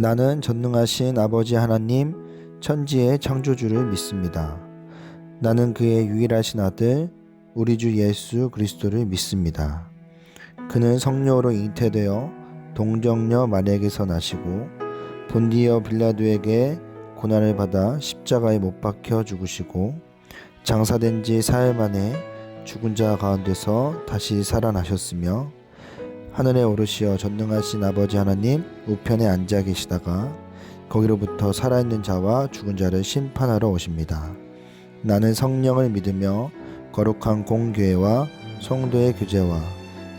나는 전능하신 아버지 하나님, 천지의 창조주를 믿습니다. 나는 그의 유일하신 아들, 우리 주 예수 그리스도를 믿습니다. 그는 성령으로 잉태되어 동정녀 마리아에게서 나시고 본디어 빌라도에게 고난을 받아 십자가에 못 박혀 죽으시고 장사된 지 사흘 만에 죽은 자 가운데서 다시 살아나셨으며 하늘에 오르시어 전능하신 아버지 하나님 우편에 앉아 계시다가 거기로부터 살아있는 자와 죽은 자를 심판하러 오십니다. 나는 성령을 믿으며 거룩한 공교회와 성도의 교제와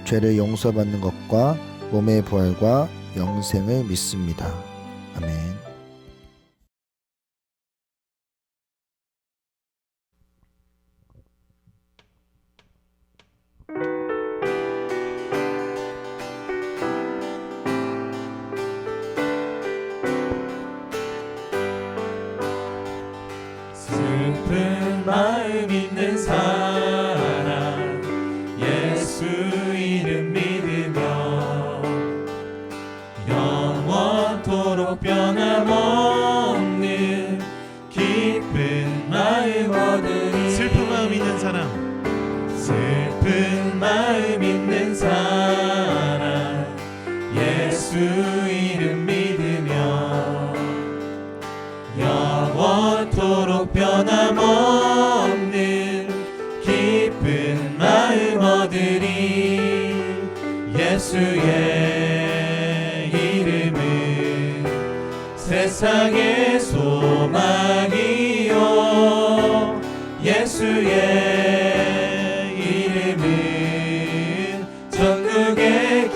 죄를 용서받는 것과 몸의 부활과 영생을 믿습니다. 아멘. 슬픈 마음 있는 사람 예수 이름 믿으며 영원토록 변함없는 기쁜 마음 얻으리. 슬픈 마음 있는 사람, 슬픈 마음 있는 사람 예수 이름 믿으며 영원토록 변함없는 기쁜 마음 얻으리. 예수의 이름은 세상의 소망이요 예수의 이름은 전국의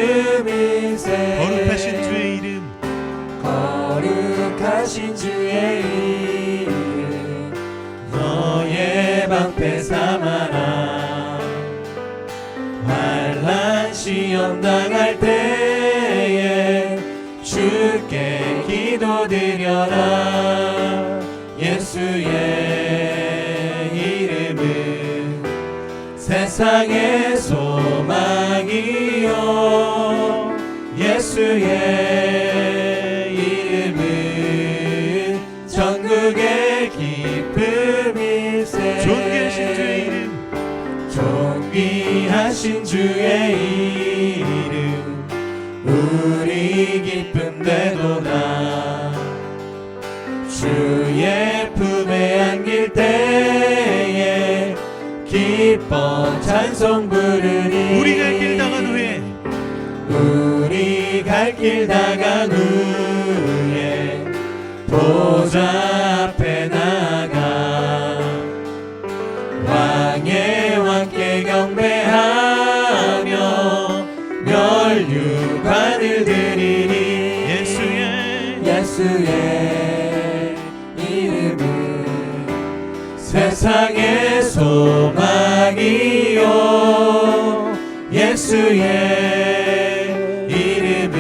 기쁨일세. 거룩하신 주의 이름, 거룩하신 주의 이름 너의 방패 삼아라. 환난 시험 당할 때에 주께 기도드려라. 예수의 이름은 세상의 소망이요 예수의 이름은 전국의 기쁨일세. 존귀하신 주의 이름, 존귀하신 주의 이름 우리 기쁨 되도다. 주의 품에 안길 때에 기뻐 찬송 부르리. 우리 갈 길 당한 후에 우리 갈 길 나간 후에 보좌 앞에 나가 왕의 왕께 경배하며 멸류관을 드리리. 예수의 이름은 세상의 소망이요 예수의 이름은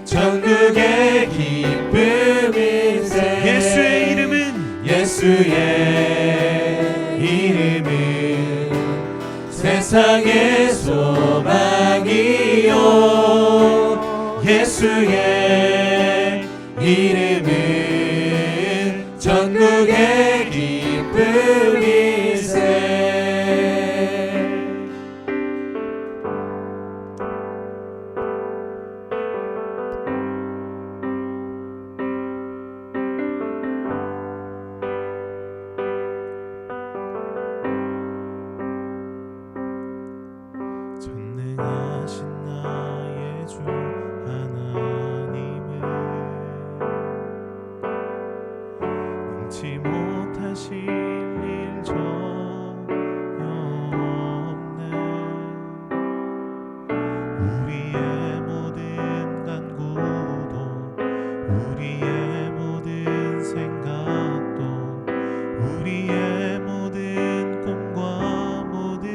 전국의 기쁨일세. 예수의 이름은 예수의 이름은 세상의 소망이요 예수의 이름은 전국의 기쁨일세. 전능하신 나의 주 하나님은 능치 못하실 일 전혀 없네. 우리의 모든 간구도 우리의 모든 생각도 우리의 모든 꿈과 모든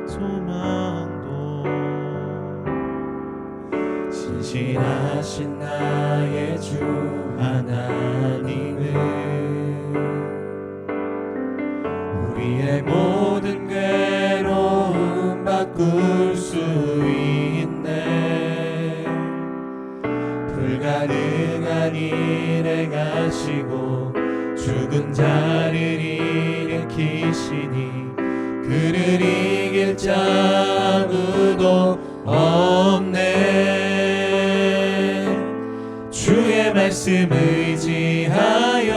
소망도 신실하신 나의 주 하나님은 우리의 모든 괴로움 바꿀 수 있네. 행하시고 죽은 자를 일으키시니 그를 이길 자 아무도 없네. 주의 말씀 의지하여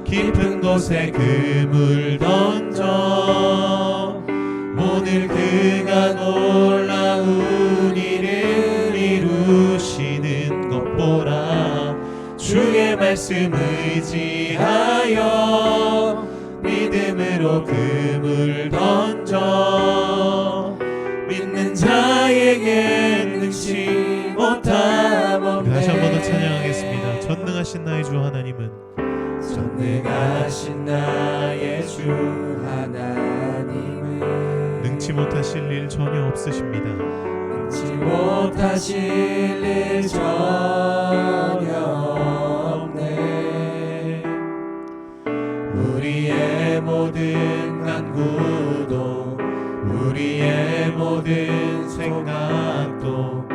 깊은 곳에 그물 던져 오늘 그가 놀라운 일을 이루시는 것 보라. 주의 말씀 의지하여 믿음으로 그물 던져 믿는 자에게 능치 못함 없네. 다시 한 번 더 찬양하겠습니다. 전능하신 나의 주 하나님은 전능하신 나의 주 하나님은 능치 못하실 일 전혀 없으십니다. 능치 못하실 일 전혀 없네. 우리의 모든 간구도 우리의 모든 생각도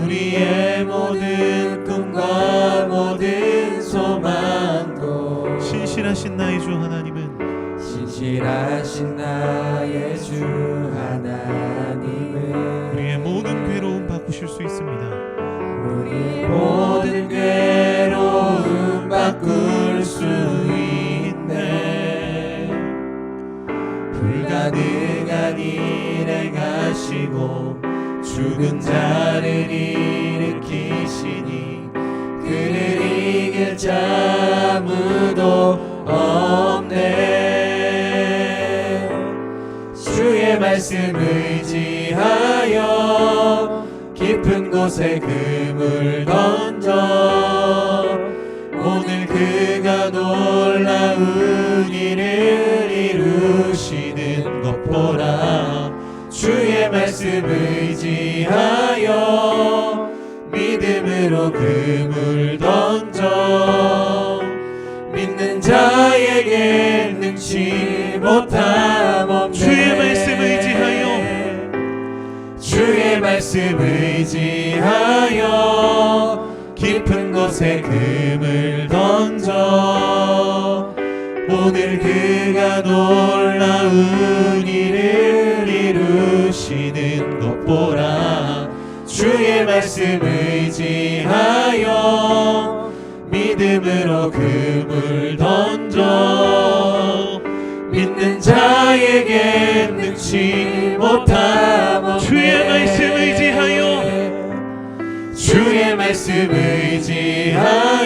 우리의 모든 꿈과 모든 소망도 신실하신 나의 주 하나님은 신실하신 나의 주 하나님은 우리의 모든 괴로움 바꾸실 수 있습니다. 우리의 모든 괴로움 바꿀 수 있네. 불가능한 일 행하시고 죽은 자를 일으키시니 그를 이길 자 아무도 없네. 주의 말씀 의지하여 깊은 곳에 그물 던져 오늘 그가 놀라운 일을 이루시는 것 보라. 주의 말씀 의지하여 믿음으로 그물 던져 믿는 자에게 능치 못함 없네. 주의 말씀 의지하여 주의 말씀 의지하여 깊은 곳에 그물 던져 오늘 그가 놀라운 일을 이루시는 것 보라. 주의 말씀 의지하여 믿음으로 그물 던져 믿는 자에게 능치 못함 없네. 주의 말씀 의지하여 주의 말씀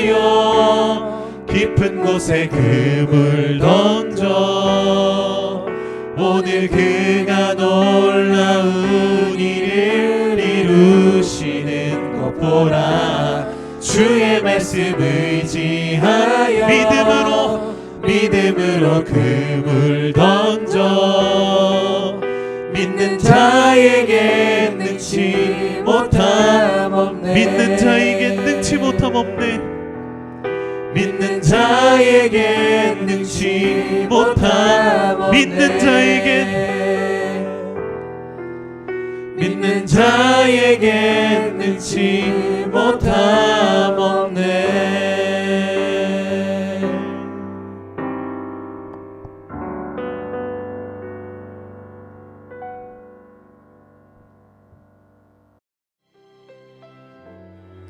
의지하여 깊은 곳에 그물 던져 오늘 그가 놀라운 일을 이루시는 것 보라. 주의 말씀 의지하여 믿음으로 그물 던져 믿는 자에게 능치 못함 없네. 믿는 자에게 능치 못함 없네. 믿는 자에게 능치 못함 없네. 믿는 자에게 능치 못함 없네.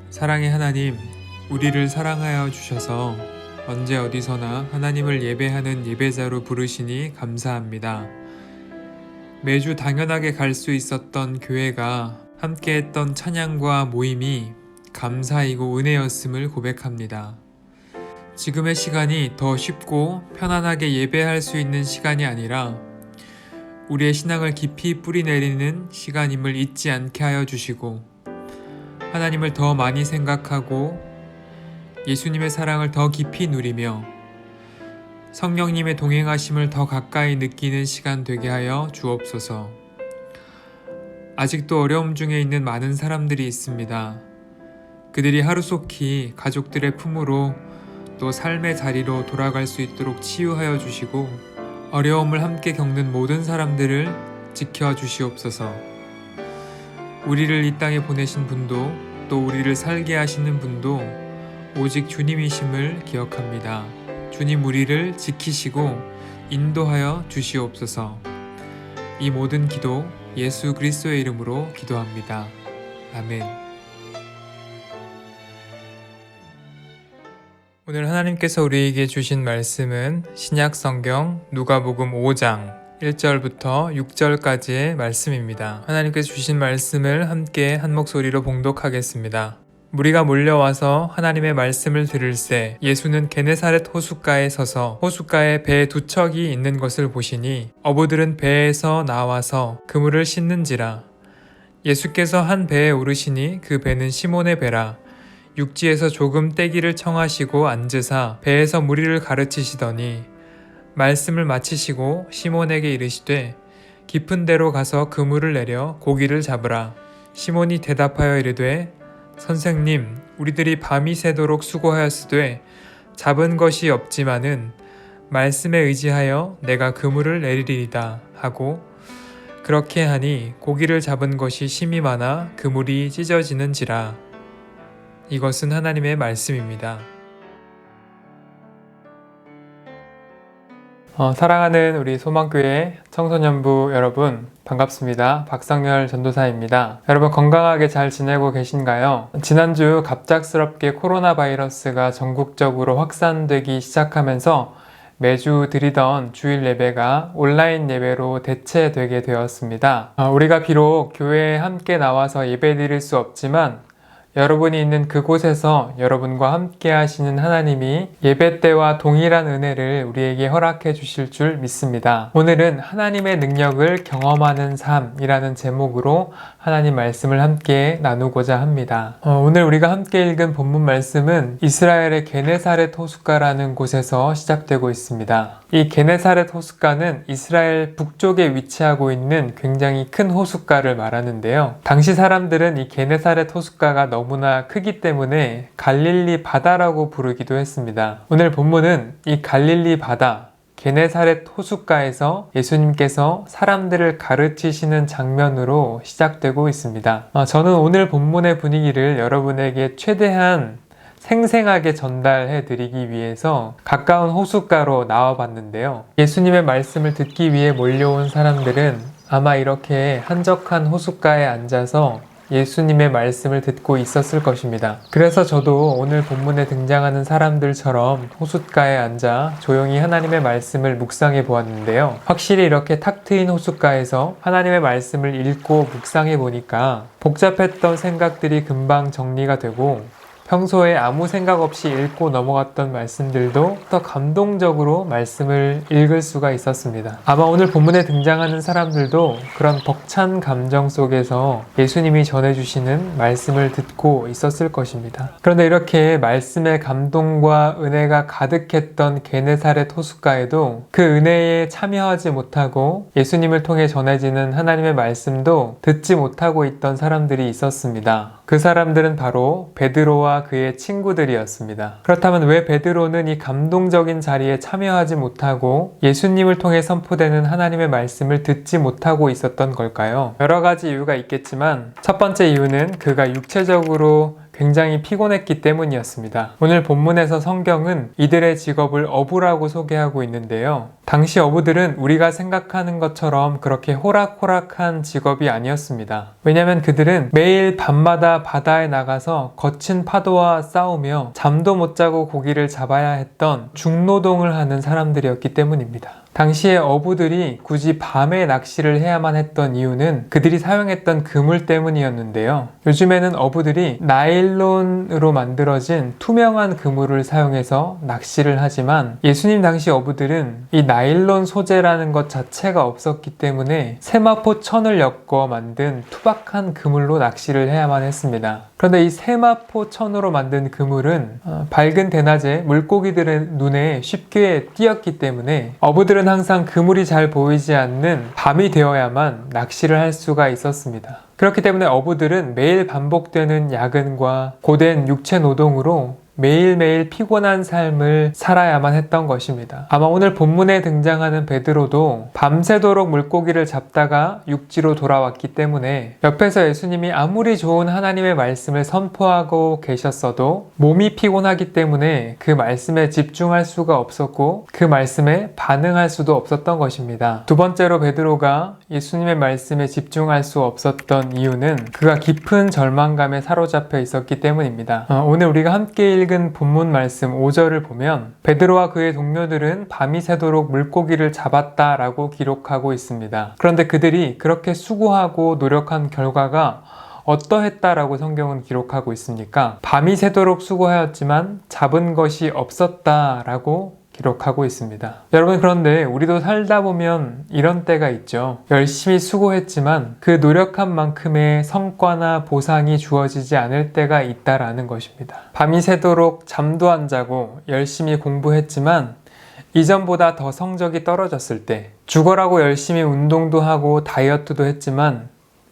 사랑의 하나님, 우리를 사랑하여 주셔서 언제 어디서나 하나님을 예배하는 예배자로 부르시니 감사합니다. 매주 당연하게 갈 수 있었던 교회가 함께했던 찬양과 모임이 감사이고 은혜였음을 고백합니다. 지금의 시간이 더 쉽고 편안하게 예배할 수 있는 시간이 아니라 우리의 신앙을 깊이 뿌리내리는 시간임을 잊지 않게 하여 주시고 하나님을 더 많이 생각하고 예수님의 사랑을 더 깊이 누리며 성령님의 동행하심을 더 가까이 느끼는 시간 되게 하여 주옵소서. 아직도 어려움 중에 있는 많은 사람들이 있습니다. 그들이 하루속히 가족들의 품으로 또 삶의 자리로 돌아갈 수 있도록 치유하여 주시고 어려움을 함께 겪는 모든 사람들을 지켜 주시옵소서. 우리를 이 땅에 보내신 분도 또 우리를 살게 하시는 분도 오직 주님이심을 기억합니다. 주님 우리를 지키시고 인도하여 주시옵소서. 이 모든 기도 예수 그리스도의 이름으로 기도합니다. 아멘. 오늘 하나님께서 우리에게 주신 말씀은 신약 성경 누가복음 5장 1절부터 6절까지의 말씀입니다. 하나님께서 주신 말씀을 함께 한 목소리로 봉독하겠습니다. 무리가 몰려와서 하나님의 말씀을 들을새 예수는 게네사렛 호숫가에 서서 호숫가에 배 두 척이 있는 것을 보시니 어부들은 배에서 나와서 그물을 씻는지라. 예수께서 한 배에 오르시니 그 배는 시몬의 배라. 육지에서 조금 떼기를 청하시고 앉으사 배에서 무리를 가르치시더니 말씀을 마치시고 시몬에게 이르시되 깊은 데로 가서 그물을 내려 고기를 잡으라. 시몬이 대답하여 이르되 선생님, 우리들이 밤이 새도록 수고하였으되 잡은 것이 없지만은 말씀에 의지하여 내가 그물을 내리리이다 하고 그렇게 하니 고기를 잡은 것이 심히 많아 그물이 찢어지는지라. 이것은 하나님의 말씀입니다. 사랑하는 우리 소망교회 청소년부 여러분, 반갑습니다. 박상열 전도사입니다. 여러분 건강하게 잘 지내고 계신가요? 지난주 갑작스럽게 코로나 바이러스가 전국적으로 확산되기 시작하면서 매주 드리던 주일 예배가 온라인 예배로 대체되게 되었습니다. 우리가 비록 교회에 함께 나와서 예배 드릴 수 없지만 여러분이 있는 그곳에서 여러분과 함께 하시는 하나님이 예배 때와 동일한 은혜를 우리에게 허락해 주실 줄 믿습니다. 오늘은 하나님의 능력을 경험하는 삶이라는 제목으로 하나님 말씀을 함께 나누고자 합니다. 오늘 우리가 함께 읽은 본문 말씀은 이스라엘의 게네사렛 호숫가라는 곳에서 시작되고 있습니다. 이 게네사렛 호숫가는 이스라엘 북쪽에 위치하고 있는 굉장히 큰 호숫가를 말하는데요. 당시 사람들은 이 게네사렛 호숫가가 너무나 크기 때문에 갈릴리 바다라고 부르기도 했습니다. 오늘 본문은 이 갈릴리 바다, 게네사렛 호숫가에서 예수님께서 사람들을 가르치시는 장면으로 시작되고 있습니다. 저는 오늘 본문의 분위기를 여러분에게 최대한 생생하게 전달해 드리기 위해서 가까운 호숫가로 나와 봤는데요. 예수님의 말씀을 듣기 위해 몰려온 사람들은 아마 이렇게 한적한 호숫가에 앉아서 예수님의 말씀을 듣고 있었을 것입니다. 그래서 저도 오늘 본문에 등장하는 사람들처럼 호숫가에 앉아 조용히 하나님의 말씀을 묵상해 보았는데요. 확실히 이렇게 탁 트인 호숫가에서 하나님의 말씀을 읽고 묵상해 보니까 복잡했던 생각들이 금방 정리가 되고 평소에 아무 생각 없이 읽고 넘어갔던 말씀들도 더 감동적으로 말씀을 읽을 수가 있었습니다. 아마 오늘 본문에 등장하는 사람들도 그런 벅찬 감정 속에서 예수님이 전해주시는 말씀을 듣고 있었을 것입니다. 그런데 이렇게 말씀의 감동과 은혜가 가득했던 게네사렛 호숫가에도 그 은혜에 참여하지 못하고 예수님을 통해 전해지는 하나님의 말씀도 듣지 못하고 있던 사람들이 있었습니다. 그 사람들은 바로 베드로와 그의 친구들이었습니다. 그렇다면 왜 베드로는 이 감동적인 자리에 참여하지 못하고 예수님을 통해 선포되는 하나님의 말씀을 듣지 못하고 있었던 걸까요? 여러 가지 이유가 있겠지만 첫 번째 이유는 그가 육체적으로 굉장히 피곤했기 때문이었습니다. 오늘 본문에서 성경은 이들의 직업을 어부라고 소개하고 있는데요. 당시 어부들은 우리가 생각하는 것처럼 그렇게 호락호락한 직업이 아니었습니다. 왜냐하면 그들은 매일 밤마다 바다에 나가서 거친 파도와 싸우며 잠도 못 자고 고기를 잡아야 했던 중노동을 하는 사람들이었기 때문입니다. 당시에 어부들이 굳이 밤에 낚시를 해야만 했던 이유는 그들이 사용했던 그물 때문이었는데요. 요즘에는 어부들이 나일론으로 만들어진 투명한 그물을 사용해서 낚시를 하지만 예수님 당시 어부들은 이 나일론 소재라는 것 자체가 없었기 때문에 세마포 천을 엮어 만든 투박한 그물로 낚시를 해야만 했습니다. 그런데 이 세마포 천으로 만든 그물은 밝은 대낮에 물고기들의 눈에 쉽게 띄었기 때문에 어부들은 항상 그물이 잘 보이지 않는 밤이 되어야만 낚시를 할 수가 있었습니다. 그렇기 때문에 어부들은 매일 반복되는 야근과 고된 육체 노동으로 매일매일 피곤한 삶을 살아야만 했던 것입니다. 아마 오늘 본문에 등장하는 베드로도 밤새도록 물고기를 잡다가 육지로 돌아왔기 때문에 옆에서 예수님이 아무리 좋은 하나님의 말씀을 선포하고 계셨어도 몸이 피곤하기 때문에 그 말씀에 집중할 수가 없었고 그 말씀에 반응할 수도 없었던 것입니다. 두 번째로 베드로가 예수님의 말씀에 집중할 수 없었던 이유는 그가 깊은 절망감에 사로잡혀 있었기 때문입니다. 오늘 우리가 함께 읽은 본문 말씀 5절을 보면 베드로와 그의 동료들은 밤이 새도록 물고기를 잡았다라고 기록하고 있습니다. 그런데 그들이 그렇게 수고하고 노력한 결과가 어떠했다라고 성경은 기록하고 있습니까? 밤이 새도록 수고하였지만 잡은 것이 없었다라고 기록하고 있습니다. 여러분, 그런데 우리도 살다 보면 이런 때가 있죠. 열심히 수고했지만 그 노력한 만큼의 성과나 보상이 주어지지 않을 때가 있다라는 것입니다. 밤이 새도록 잠도 안 자고 열심히 공부했지만 이전보다 더 성적이 떨어졌을 때, 죽어라고 열심히 운동도 하고 다이어트도 했지만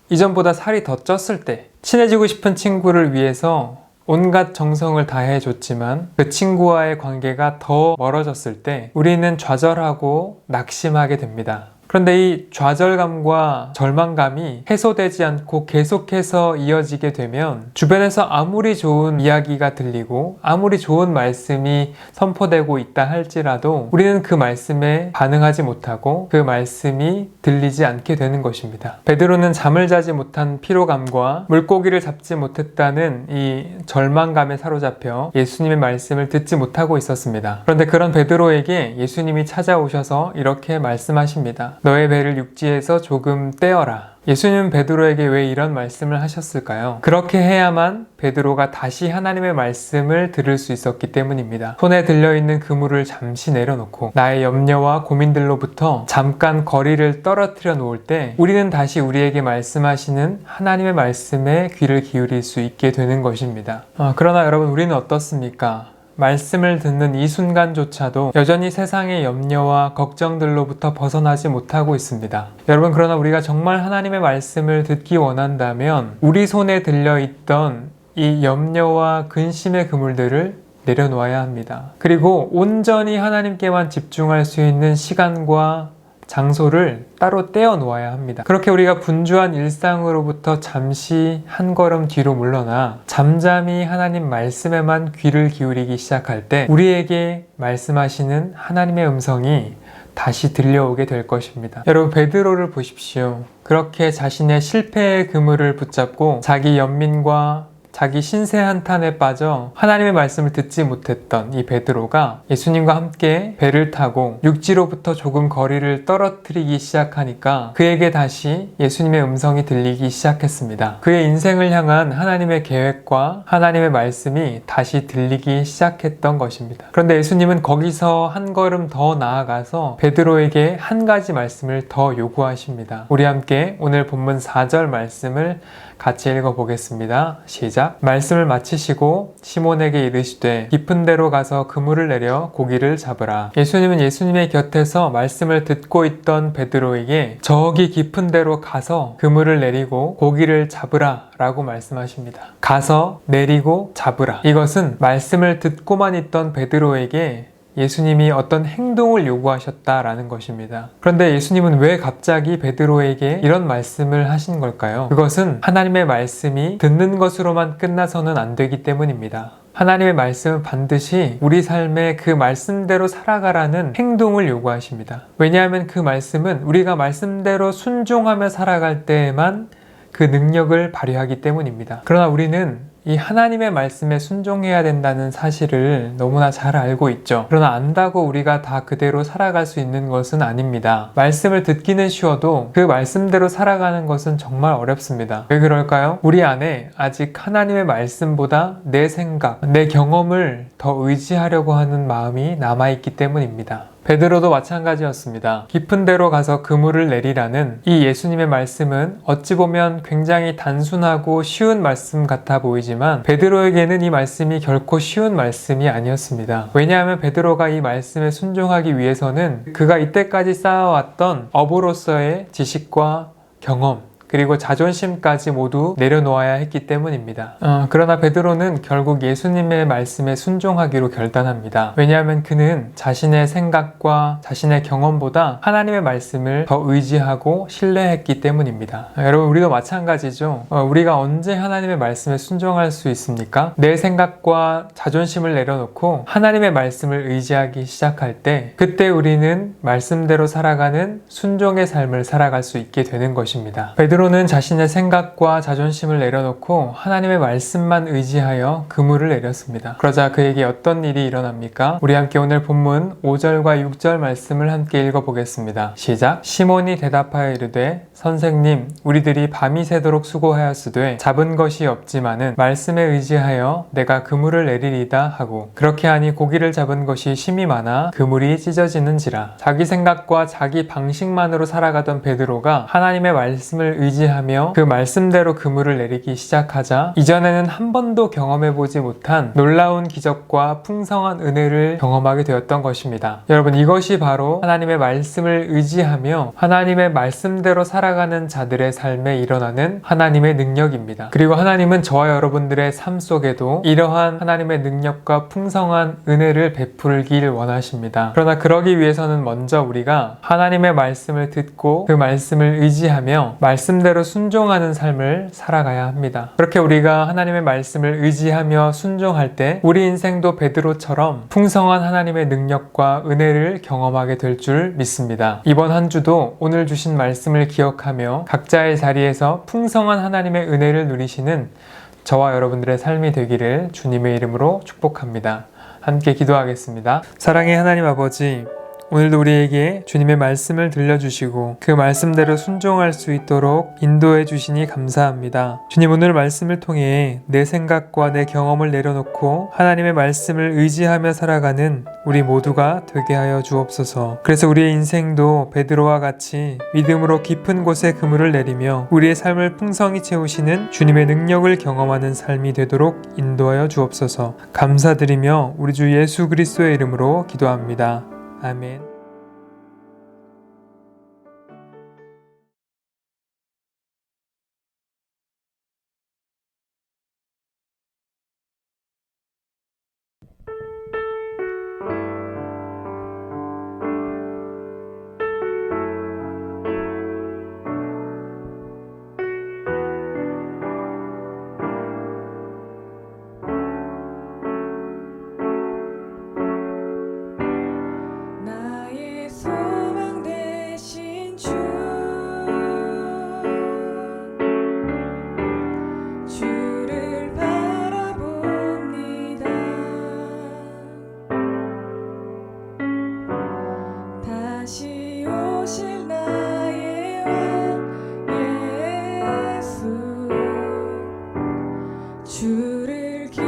이전보다 살이 더 쪘을 때, 친해지고 싶은 친구를 위해서 온갖 정성을 다해줬지만 그 친구와의 관계가 더 멀어졌을 때 우리는 좌절하고 낙심하게 됩니다. 그런데 이 좌절감과 절망감이 해소되지 않고 계속해서 이어지게 되면 주변에서 아무리 좋은 이야기가 들리고 아무리 좋은 말씀이 선포되고 있다 할지라도 우리는 그 말씀에 반응하지 못하고 그 말씀이 들리지 않게 되는 것입니다. 베드로는 잠을 자지 못한 피로감과 물고기를 잡지 못했다는 이 절망감에 사로잡혀 예수님의 말씀을 듣지 못하고 있었습니다. 그런데 그런 베드로에게 예수님이 찾아오셔서 이렇게 말씀하십니다. 너의 배를 육지에서 조금 떼어라. 예수님은 베드로에게 왜 이런 말씀을 하셨을까요? 그렇게 해야만 베드로가 다시 하나님의 말씀을 들을 수 있었기 때문입니다. 손에 들려있는 그물을 잠시 내려놓고 나의 염려와 고민들로부터 잠깐 거리를 떨어뜨려 놓을 때 우리는 다시 우리에게 말씀하시는 하나님의 말씀에 귀를 기울일 수 있게 되는 것입니다. 그러나 여러분, 우리는 어떻습니까? 말씀을 듣는 이 순간조차도 여전히 세상의 염려와 걱정들로부터 벗어나지 못하고 있습니다. 여러분, 그러나 우리가 정말 하나님의 말씀을 듣기 원한다면 우리 손에 들려있던 이 염려와 근심의 그물들을 내려놓아야 합니다. 그리고 온전히 하나님께만 집중할 수 있는 시간과 장소를 따로 떼어 놓아야 합니다. 그렇게 우리가 분주한 일상으로부터 잠시 한 걸음 뒤로 물러나 잠잠히 하나님 말씀에만 귀를 기울이기 시작할 때 우리에게 말씀하시는 하나님의 음성이 다시 들려오게 될 것입니다. 여러분, 베드로를 보십시오. 그렇게 자신의 실패의 그물을 붙잡고 자기 연민과 자기 신세 한탄에 빠져 하나님의 말씀을 듣지 못했던 이 베드로가 예수님과 함께 배를 타고 육지로부터 조금 거리를 떨어뜨리기 시작하니까 그에게 다시 예수님의 음성이 들리기 시작했습니다. 그의 인생을 향한 하나님의 계획과 하나님의 말씀이 다시 들리기 시작했던 것입니다. 그런데 예수님은 거기서 한 걸음 더 나아가서 베드로에게 한 가지 말씀을 더 요구하십니다. 우리 함께 오늘 본문 4절 말씀을 같이 읽어보겠습니다. 시작. 말씀을 마치시고 시몬에게 이르시되 깊은 데로 가서 그물을 내려 고기를 잡으라. 예수님은 예수님의 곁에서 말씀을 듣고 있던 베드로에게 저기 깊은 데로 가서 그물을 내리고 고기를 잡으라 라고 말씀하십니다. 가서 내리고 잡으라. 이것은 말씀을 듣고만 있던 베드로에게 예수님이 어떤 행동을 요구하셨다라는 것입니다. 그런데 예수님은 왜 갑자기 베드로에게 이런 말씀을 하신 걸까요? 그것은 하나님의 말씀이 듣는 것으로만 끝나서는 안 되기 때문입니다. 하나님의 말씀은 반드시 우리 삶에 그 말씀대로 살아가라는 행동을 요구하십니다. 왜냐하면 그 말씀은 우리가 말씀대로 순종하며 살아갈 때에만 그 능력을 발휘하기 때문입니다. 그러나 우리는 이 하나님의 말씀에 순종해야 된다는 사실을 너무나 잘 알고 있죠. 그러나 안다고 우리가 다 그대로 살아갈 수 있는 것은 아닙니다. 말씀을 듣기는 쉬워도 그 말씀대로 살아가는 것은 정말 어렵습니다. 왜 그럴까요? 우리 안에 아직 하나님의 말씀보다 내 생각, 내 경험을 더 의지하려고 하는 마음이 남아있기 때문입니다. 베드로도 마찬가지였습니다. 깊은 데로 가서 그물을 내리라는 이 예수님의 말씀은 어찌 보면 굉장히 단순하고 쉬운 말씀 같아 보이지만 베드로에게는 이 말씀이 결코 쉬운 말씀이 아니었습니다. 왜냐하면 베드로가 이 말씀에 순종하기 위해서는 그가 이때까지 쌓아왔던 어부로서의 지식과 경험, 그리고 자존심까지 모두 내려놓아야 했기 때문입니다. 그러나 베드로는 결국 예수님의 말씀에 순종하기로 결단합니다. 왜냐하면 그는 자신의 생각과 자신의 경험보다 하나님의 말씀을 더 의지하고 신뢰했기 때문입니다. 여러분, 우리도 마찬가지죠. 우리가 언제 하나님의 말씀에 순종할 수 있습니까? 내 생각과 자존심을 내려놓고 하나님의 말씀을 의지하기 시작할 때, 그때 우리는 말씀대로 살아가는 순종의 삶을 살아갈 수 있게 되는 것입니다. 베드로는 자신의 생각과 자존심을 내려놓고 하나님의 말씀만 의지하여 그물을 내렸습니다. 그러자 그에게 어떤 일이 일어납니까? 우리 함께 오늘 본문 5절과 6절 말씀을 함께 읽어보겠습니다. 시작. 시몬이 대답하여 이르되 선생님, 우리들이 밤이 새도록 수고하였으되 잡은 것이 없지만은 말씀에 의지하여 내가 그물을 내리리다 하고, 그렇게 하니 고기를 잡은 것이 심이 많아 그물이 찢어지는지라. 자기 생각과 자기 방식만으로 살아가던 베드로가 하나님의 말씀을 의지하며 그 말씀대로 그물을 내리기 시작하자 이전에는 한 번도 경험해보지 못한 놀라운 기적과 풍성한 은혜를 경험하게 되었던 것입니다. 여러분, 이것이 바로 하나님의 말씀을 의지하며 하나님의 말씀대로 살아가는 자들의 삶에 일어나는 하나님의 능력입니다. 그리고 하나님은 저와 여러분들의 삶 속에도 이러한 하나님의 능력과 풍성한 은혜를 베풀길 원하십니다. 그러나 그러기 위해서는 먼저 우리가 하나님의 말씀을 듣고 그 말씀을 의지하며 말씀대로 순종하는 삶을 살아가야 합니다. 그렇게 우리가 하나님의 말씀을 의지하며 순종할 때 우리 인생도 베드로처럼 풍성한 하나님의 능력과 은혜를 경험하게 될 줄 믿습니다. 이번 한 주도 오늘 주신 말씀을 기억하며 각자의 자리에서 풍성한 하나님의 은혜를 누리시는 저와 여러분들의 삶이 되기를 주님의 이름으로 축복합니다. 함께 기도하겠습니다. 사랑의 하나님 아버지, 오늘도 우리에게 주님의 말씀을 들려주시고 그 말씀대로 순종할 수 있도록 인도해 주시니 감사합니다. 주님, 오늘 말씀을 통해 내 생각과 내 경험을 내려놓고 하나님의 말씀을 의지하며 살아가는 우리 모두가 되게 하여 주옵소서. 그래서 우리의 인생도 베드로와 같이 믿음으로 깊은 곳에 그물을 내리며 우리의 삶을 풍성히 채우시는 주님의 능력을 경험하는 삶이 되도록 인도하여 주옵소서. 감사드리며 우리 주 예수 그리스도의 이름으로 기도합니다. 아멘. 주를 기다립니다.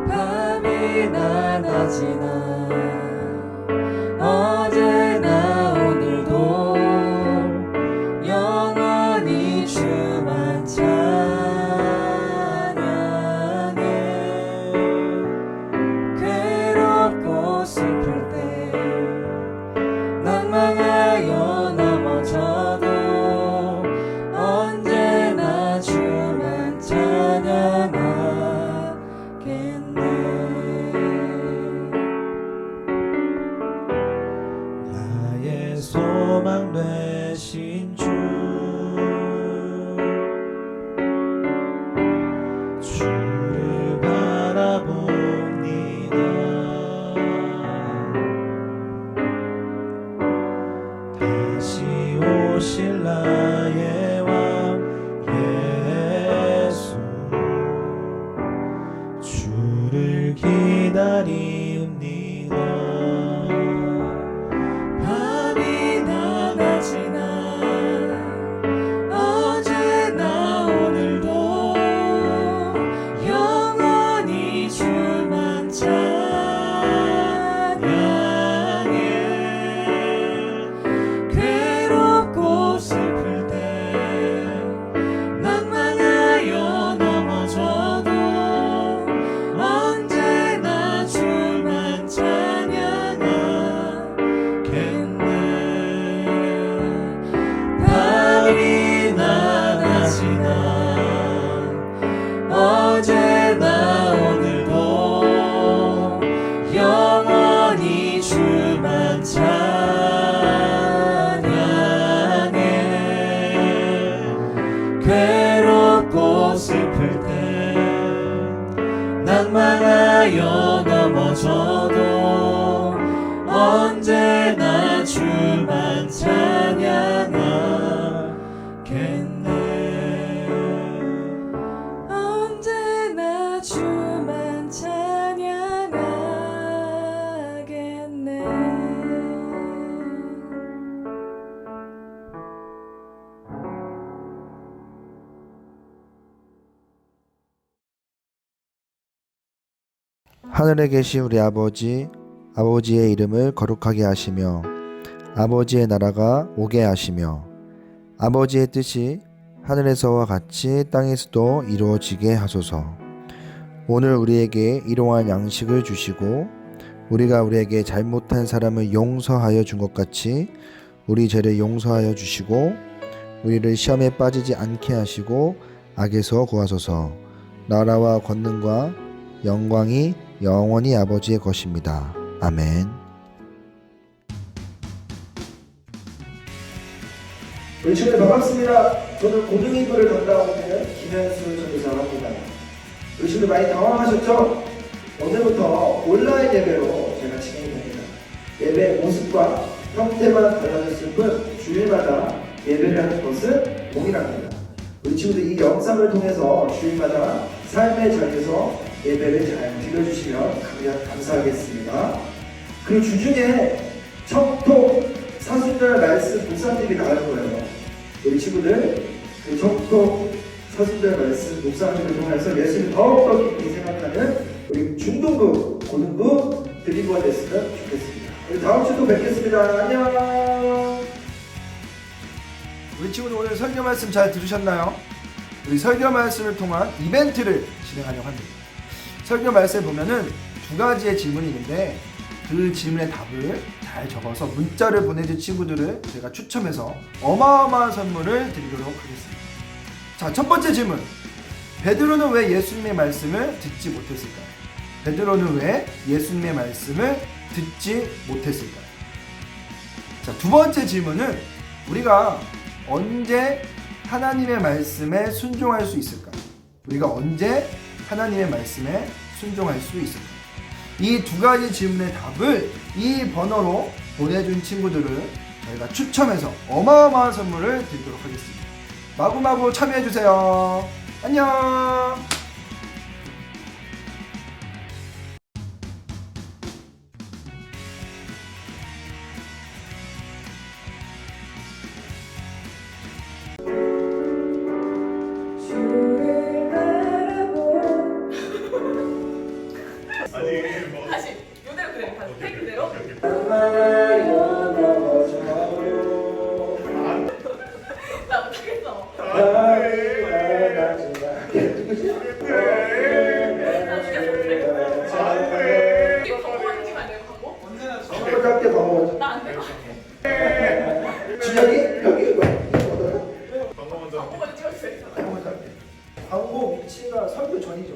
밤이나 낮이나 어제나 오늘도 영원히 주만 찬양해. 괴롭고 슬플 때 낭망하여 넘어져도 언제나 주만 찬양하겠네. 나의 소망 되신 주, 주를 바라봅니다. 다시 오실 나의 왕 예수, 주를 기다립니다. 밤이나 낮이나 어제나 오늘도 영원히 주만 찬양해. 괴롭고 슬플 때 낭만 하늘에 계신 우리 아버지, 아버지의 이름을 거룩하게 하시며 아버지의 나라가 오게 하시며 아버지의 뜻이 하늘에서와 같이 땅에서도 이루어지게 하소서. 오늘 우리에게 일용할 양식을 주시고 우리가 우리에게 잘못한 사람을 용서하여 준 것 같이 우리 죄를 용서하여 주시고 우리를 시험에 빠지지 않게 하시고 악에서 구하소서. 나라와 권능과 영광이 영원히 아버지의 것입니다. 아멘. 우리 친구들 반갑습니다. 저는 고등이부를 담당하고 있는 김현수 전도사입니다. 우리 친구들 많이 당황하셨죠? 오늘부터 온라인 예배로 제가 진행이 됩니다. 예배 모습과 형태만 달라졌을 뿐 주일마다 예배를 하는 것은 동일합니다. 우리 친구들 이 영상을 통해서 주일마다 삶의 자리에서 예배를 잘 드려주시면 감사하겠습니다. 그리고 주중에 청톡 사순절 말씀 목사님이 나가는 거예요. 우리 친구들 그 청톡 사순절 말씀 목사님을 통해서 예수를 더욱더 깊이 생각하는 우리 중등부, 고등부 드리버가 됐으면 좋겠습니다. 우리 다음 주도 뵙겠습니다. 안녕. 우리 친구들 오늘 설교 말씀 잘 들으셨나요? 우리 설교 말씀을 통한 이벤트를 진행하려고 합니다. 설교 말씀에 보면은 두 가지의 질문이 있는데 그 질문의 답을 잘 적어서 문자를 보내준 친구들을 제가 추첨해서 어마어마한 선물을 드리도록 하겠습니다. 자, 첫 번째 질문. 베드로는 왜 예수님의 말씀을 듣지 못했을까요? 베드로는 왜 예수님의 말씀을 듣지 못했을까요? 자, 두 번째 질문은 우리가 언제 하나님의 말씀에 순종할 수 있을까요? 우리가 언제 하나님의 말씀에 순종할 수 있을까요? 이 두 가지 질문의 답을 이 번호로 보내준 친구들을 저희가 추첨해서 어마어마한 선물을 드리도록 하겠습니다. 마구마구 참여해주세요. 안녕. 주를 바라보 다시 이대로 그래 다시 take 그대로 나만하여 넘어져요. 나 못하겠어 이거 광고만 찍으면 안 돼요 광고? 정말 짧게 방어. 나안 돼. 준혁이 여기 광고 먼저 찍어주세요 광고 위치가 설교 전이죠.